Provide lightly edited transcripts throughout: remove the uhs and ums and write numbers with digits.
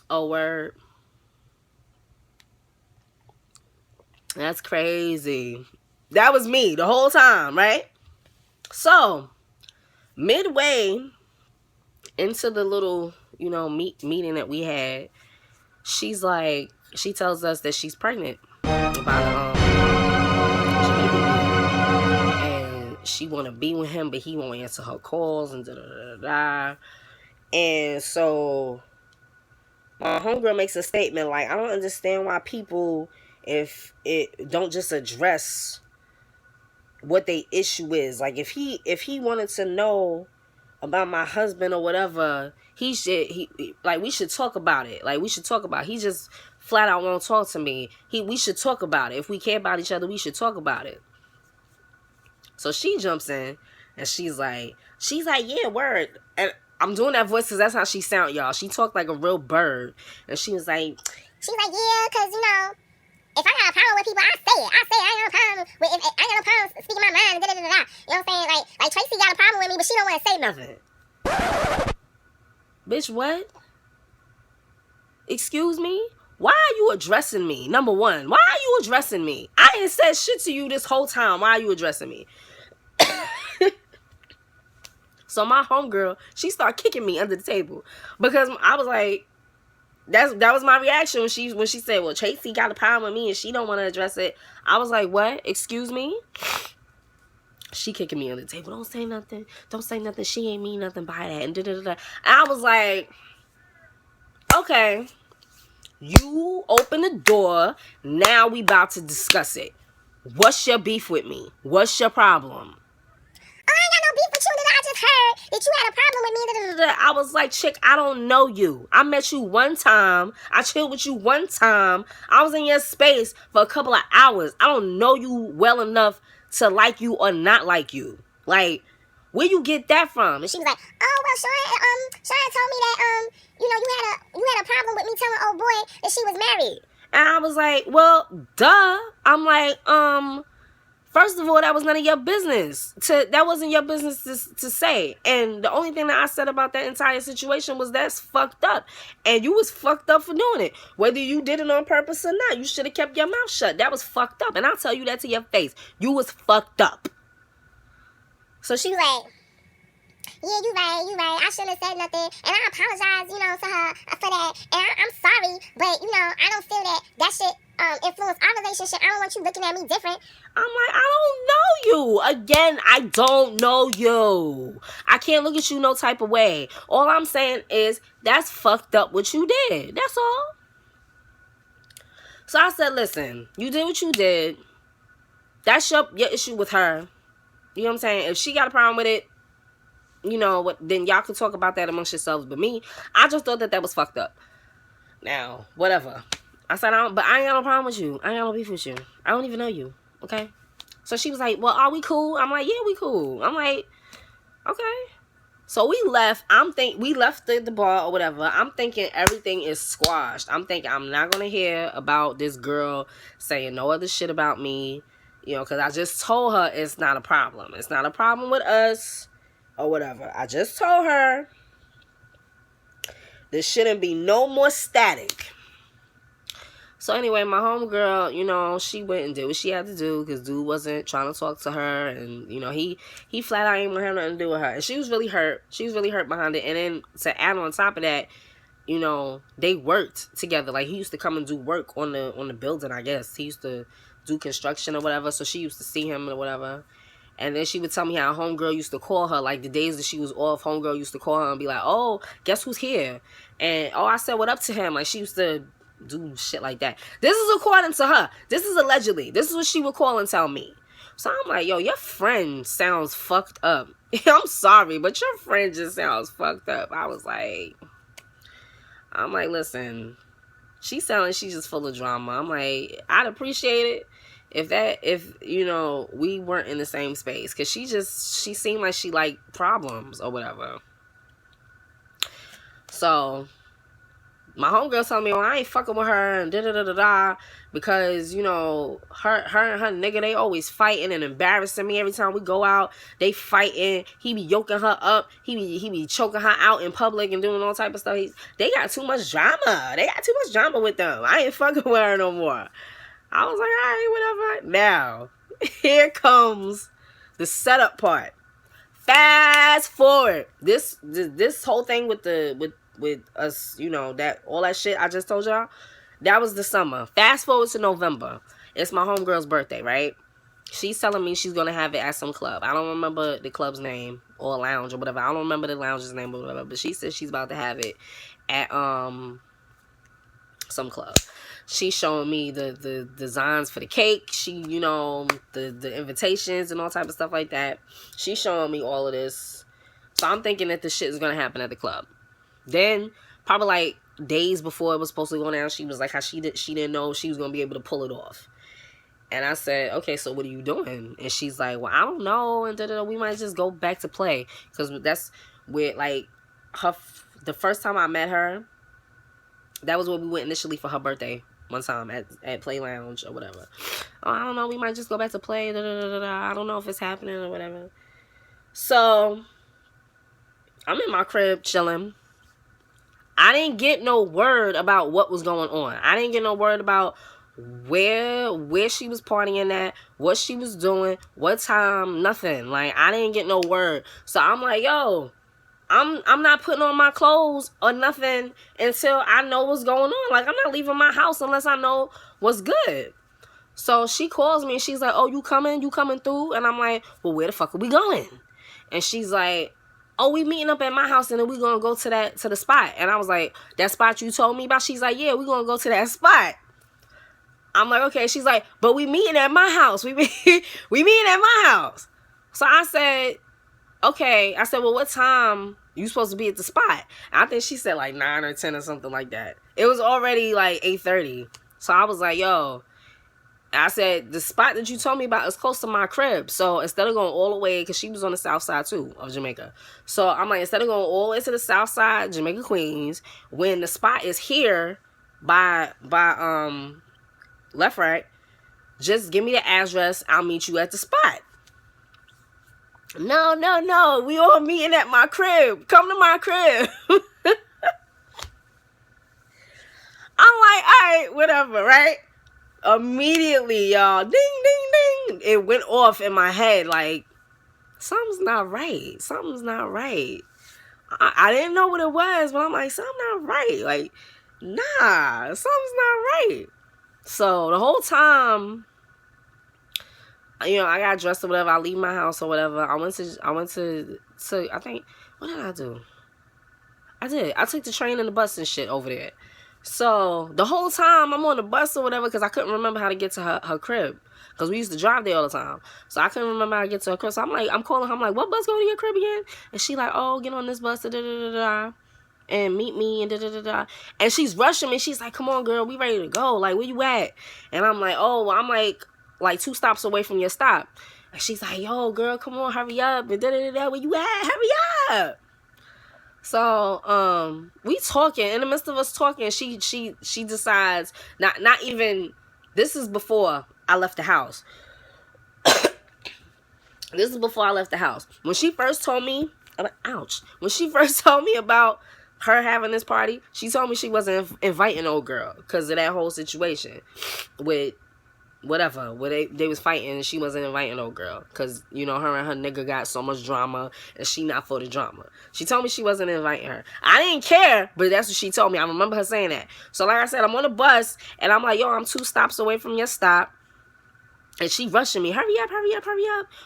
Oh, word. That's crazy. That was me the whole time, right? So, midway into the little, meeting that we had, she's like, she tells us that she's pregnant about and she want to be with him, but he won't answer her calls and da da da da. And so my homegirl makes a statement like, I don't understand why people, if it don't just address what the issue is. Like if he wanted to know about my husband or whatever, we should talk about it. Like we should talk about it. He just flat out won't talk to me. We should talk about it. If we care about each other, we should talk about it. So she jumps in and she's like, yeah, word. And I'm doing that voice because that's how she sound, y'all. She talked like a real bird. And she's like, yeah, because, if I got a problem with people, I say it. I say it. I ain't got no problem with, if I ain't got no problem speaking my mind, da da da da. You know what I'm saying? Like Tracy got a problem with me, but she don't want to say nothing. Bitch, what? Excuse me? Why are you addressing me? Number one, why are you addressing me? I ain't said shit to you this whole time. Why are you addressing me? So my homegirl, she started kicking me under the table because I was like, that was my reaction when she said, well, Tracy got a problem with me and she don't want to address it. I was like, what? Excuse me? She kicking me under the table. Don't say nothing. Don't say nothing. She ain't mean nothing by that. And da-da-da-da. And I was like, okay, you open the door. Now we about to discuss it. What's your beef with me? What's your problem? Oh, I ain't got no beef with you, nigga. I just heard that you had a problem with me. I was like, chick, I don't know you. I met you one time. I chilled with you one time. I was in your space for a couple of hours. I don't know you well enough to like you or not like you. Like, where you get that from? And she was like, oh, well, Sharon told me that, you had a problem with me telling old boy that she was married. And I was like, well, duh. I'm like, first of all, that was none of your business. That wasn't your business to say. And the only thing that I said about that entire situation was that's fucked up. And you was fucked up for doing it. Whether you did it on purpose or not, you should have kept your mouth shut. That was fucked up. And I'll tell you that to your face. You was fucked up. So she was like, yeah, you right. I shouldn't have said nothing. And I apologize, to her for that. And I'm sorry, but, I don't feel that shit influence our relationship. I don't want you looking at me different. I'm like, I don't know you. Again, I don't know you. I can't look at you no type of way. All I'm saying is that's fucked up what you did. That's all. So I said, listen, you did what you did. That's your issue with her. You know what I'm saying? If she got a problem with it, then y'all can talk about that amongst yourselves. But me, I just thought that was fucked up. Now, whatever. I said, but I ain't got no problem with you. I ain't got no beef with you. I don't even know you. Okay? So she was like, well, are we cool? I'm like, yeah, we cool. I'm like, okay. So we left. We left the bar or whatever. I'm thinking everything is squashed. I'm thinking I'm not going to hear about this girl saying no other shit about me. Because I just told her it's not a problem. It's not a problem with us or whatever. I just told her there shouldn't be no more static. So anyway, my homegirl, she went and did what she had to do because dude wasn't trying to talk to her. And, he flat out ain't want to have nothing to do with her. And she was really hurt. She was really hurt behind it. And then to add on top of that, they worked together. Like, he used to come and do work on the building, I guess. He used to do construction or whatever. So she used to see him or whatever. And then she would tell me how homegirl used to call her. Like, the days that she was off, homegirl used to call her and be like, oh, guess who's here? And, I said what up to him. Like, she used to do shit like that. This is according to her. This is allegedly. This is what she would call and tell me. So I'm like, yo, your friend sounds fucked up. I'm sorry, but your friend just sounds fucked up. I'm like, listen, she sounds like she's just full of drama. I'm like, I'd appreciate it if we weren't in the same space, because she seemed like she liked problems or whatever. So my homegirl telling me, well, I ain't fucking with her and da-da-da-da-da, because, you know, her and her nigga, they always fighting and embarrassing me every time we go out. They fighting. He be yoking her up. He be choking her out in public and doing all type of stuff. They got too much drama. They got too much drama with them. I ain't fucking with her no more. I was like, all right, whatever. Now, here comes the setup part. Fast forward. This whole thing with us, you know, that all that shit I just told y'all, that was the summer. Fast forward to November. It's my homegirl's birthday, right? She's telling me she's gonna have it at some club. I don't remember the club's name or lounge or whatever. I don't remember the lounge's name or whatever. But she said she's about to have it at some club. She's showing me the designs for the cake. She, you know, the invitations and all type of stuff like that. She's showing me all of this. So I'm thinking that this shit is going to happen at the club. Then, probably like days before it was supposed to go down, she was like how she didn't know she was going to be able to pull it off. And I said, okay, so what are you doing? And she's like, well, I don't know. And we might just go back to play. Because that's where, like, the first time I met her, that was when we went initially for her birthday. One time at Play Lounge or whatever. Oh, I don't know. We might just go back to play. I don't know if it's happening or whatever. So, I'm in my crib chilling. I didn't get no word about what was going on. I didn't get no word about where she was partying at, what she was doing, what time, nothing. Like, I didn't get no word. So, I'm like, yo, I'm not putting on my clothes or nothing until I know what's going on. Like, I'm not leaving my house unless I know what's good. So she calls me and she's like, oh, you coming through? And I'm like, well, where the fuck are we going? And she's like, oh, we meeting up at my house and then we gonna go to the spot. And I was like, that spot you told me about? She's like, yeah, we gonna go to that spot. I'm like, okay. She's like, but we meeting at my house. We meeting at my house. So I said, okay. I said, well, what time you supposed to be at the spot? And I think she said like 9 or 10 or something like that. It was already like 8:30. So I was like, yo, I said, the spot that you told me about is close to my crib. So instead of going all the way, because she was on the south side too of Jamaica. So I'm like, instead of going all the way to the south side, Jamaica, Queens, when the spot is here by left, right, just give me the address. I'll meet you at the spot. No. We all meeting at my crib. Come to my crib. I'm like, all right, whatever, right? Immediately, y'all, ding, ding, ding. It went off in my head like, something's not right. I didn't know what it was, but I'm like, something's not right. Like, nah, something's not right. So the whole time, you know, I got dressed or whatever. I leave my house or whatever. I went to I think, what did I do? I took the train and the bus and shit over there. So the whole time I'm on the bus or whatever, because I couldn't remember how to get to her crib, because we used to drive there all the time. So I couldn't remember how to get to her crib. So I'm calling her. I'm like, what bus going to your crib again? And she like, oh, get on this bus, and meet me, and And she's rushing me. She's like, come on, girl, we ready to go. Like, where you at? And I'm like, oh, I'm like 2 stops away from your stop. And she's like, yo, girl, come on, hurry up. And where you at? Hurry up. So, we talking. In the midst of us talking, she decides, not even, this is before I left the house. This is before I left the house. When she first told me, when she first told me about her having this party, she told me she wasn't inviting old girl because of that whole situation with whatever, where they was fighting and she wasn't inviting old girl because, you know, her and her nigga got so much drama and she not for the drama. She told me she wasn't inviting her. I didn't care, but that's what she told me. I remember her saying that. So like I said, I'm on the bus and I'm like, yo, I'm 2 stops away from your stop. And she rushing me, hurry up.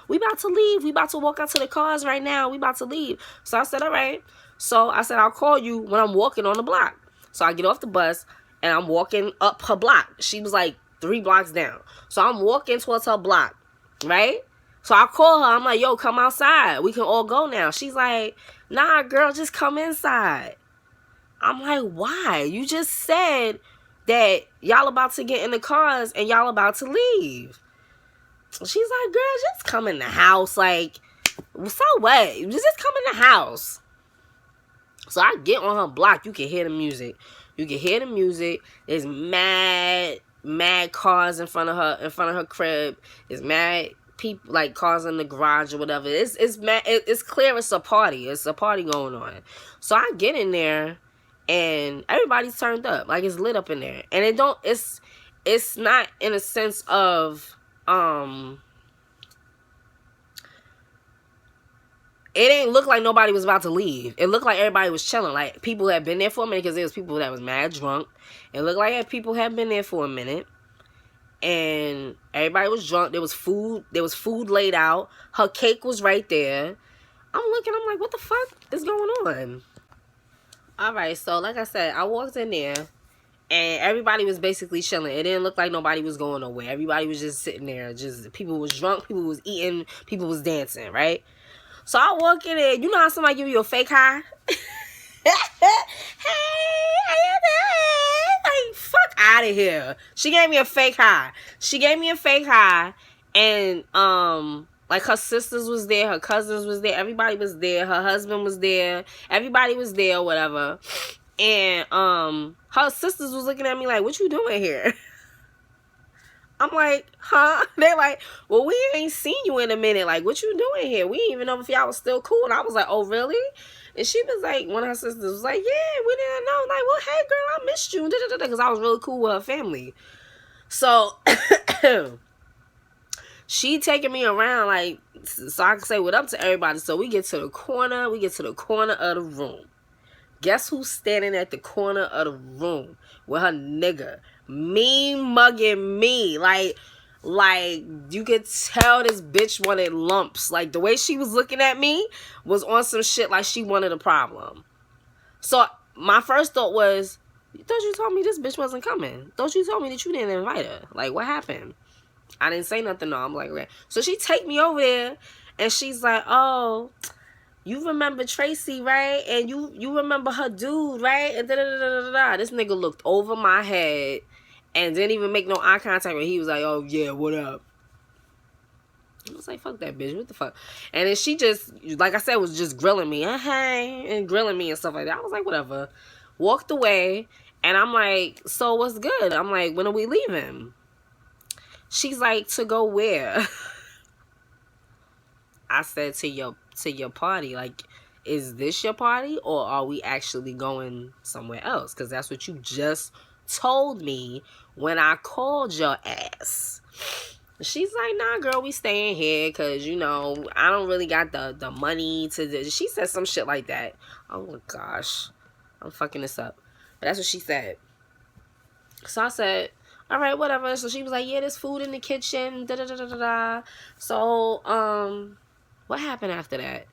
We about to leave. We about to walk out to the cars right now. We about to leave. So I said, all right. So I said, I'll call you when I'm walking on the block. So I get off the bus and I'm walking up her block. She was like 3 blocks down. So I'm walking towards her block, right? So I call her. I'm like, yo, come outside. We can all go now. She's like, nah, girl, just come inside. I'm like, why? You just said that y'all about to get in the cars and y'all about to leave. She's like, girl, just come in the house. Like, so what? Just come in the house. So I get on her block. You can hear the music. You can hear the music. There's mad cars in front of her crib. There's mad people, like cars in the garage or whatever. It's mad. It's clear it's a party. It's a party going on. So I get in there, and everybody's turned up. Like, it's lit up in there, and it's not in a sense of it ain't look like nobody was about to leave. It looked like everybody was chilling. Like, people had been there for a minute, because there was people that was mad drunk. It looked like people had been there for a minute. And everybody was drunk. There was food. There was food laid out. Her cake was right there. I'm looking. I'm like, what the fuck is going on? All right. So, like I said, I walked in there, and everybody was basically chilling. It didn't look like nobody was going nowhere. Everybody was just sitting there. Just people was drunk. People was eating. People was dancing, right? So I walk in there. You know how somebody give you a fake high? Hey, how you doing? Like, fuck out of here. She gave me a fake high. And like, her sisters was there, her cousins was there, everybody was there, her husband was there, everybody was there, whatever. And her sisters was looking at me like, what you doing here? I'm like, huh? They're like, well, we ain't seen you in a minute. Like, what you doing here? We didn't even know if y'all was still cool. And I was like, oh, really? And she was like, one of her sisters was like, yeah, we didn't know. Like, well, hey, girl, I missed you. Because I was really cool with her family. So, she taking me around, like, so I can say what up to everybody. So we get to the corner. We get to the corner of the room. Guess who's standing at the corner of the room with her nigga? Me mugging me. Like, you could tell this bitch wanted lumps. Like, the way she was looking at me was on some shit like she wanted a problem. So my first thought was, thought you told me this bitch wasn't coming. Thought you told me that you didn't invite her. Like, what happened? I didn't say nothing, no. I'm like, okay. So she take me over there, and she's like, oh, you remember Tracy, right? And you remember her dude, right? And da-da-da-da-da-da. This nigga looked over my head and didn't even make no eye contact with. He was like, oh, yeah, what up? I was like, fuck that bitch. What the fuck? And then she just, like I said, was just grilling me. Hey, and grilling me and stuff like that. I was like, whatever. Walked away. And I'm like, so what's good? I'm like, when are we leaving? She's like, to go where? I said, to your party. Like, is this your party, or are we actually going somewhere else? Because that's what you just told me when I called your ass. She's like, nah, girl, we staying here because, you know, I don't really got the money to do. She said some shit like that. Oh my gosh, I'm fucking this up, but that's what she said. So I said, all right, whatever. So she was like, yeah, there's food in the kitchen, da da da da da. So what happened after that?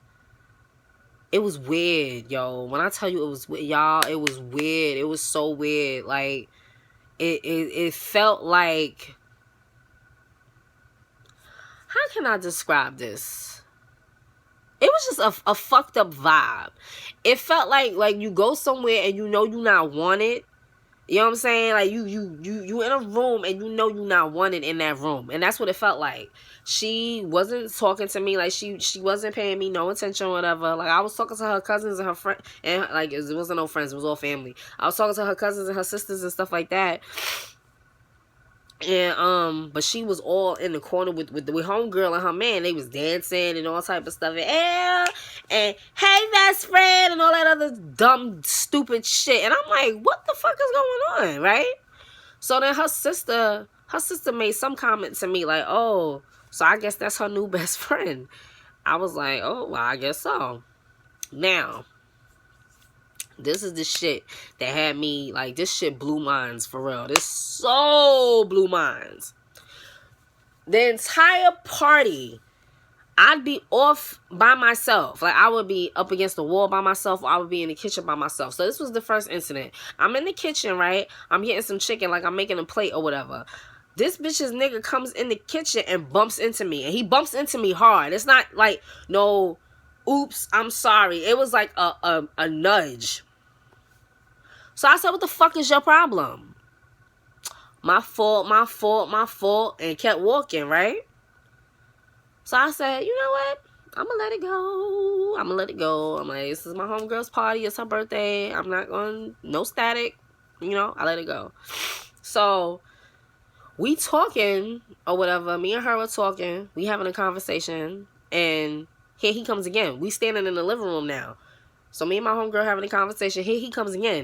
It was weird, yo. When I tell you it was weird, y'all, it was weird. It was so weird. Like, it felt like, how can I describe this? It was just a fucked up vibe. It felt like you go somewhere and you know you not wanted. You know what I'm saying? Like, you in a room and you know you not wanted in that room. And that's what it felt like. She wasn't talking to me. Like, she wasn't paying me no attention or whatever. Like, I was talking to her cousins and her friend, and like, it wasn't no friends, it was all family. I was talking to her cousins and her sisters and stuff like that. And but she was all in the corner with homegirl and her man. They was dancing and all type of stuff. And hey, best friend, and all that other dumb, stupid shit. And I'm like, what the fuck is going on, right? So then her sister made some comment to me like, oh, so I guess that's her new best friend. I was like, oh, well, I guess so. Now, this is the shit that had me, like, this shit blew minds for real. This so blew minds. The entire party, I'd be off by myself. Like, I would be up against the wall by myself, or I would be in the kitchen by myself. So this was the first incident. I'm in the kitchen, right? I'm getting some chicken, like I'm making a plate or whatever. This bitch's nigga comes in the kitchen and bumps into me. And he bumps into me hard. It's not like, no, oops, I'm sorry. It was like a nudge. So I said, what the fuck is your problem? My fault, and kept walking, right? So I said, you know what? I'm going to let it go. I'm like, this is my homegirl's party. It's her birthday. I'm not going, no static. You know, I let it go. So we talking or whatever. Me and her were talking. We having a conversation, and here he comes again. We standing in the living room now. So me and my homegirl having a conversation. Here he comes again.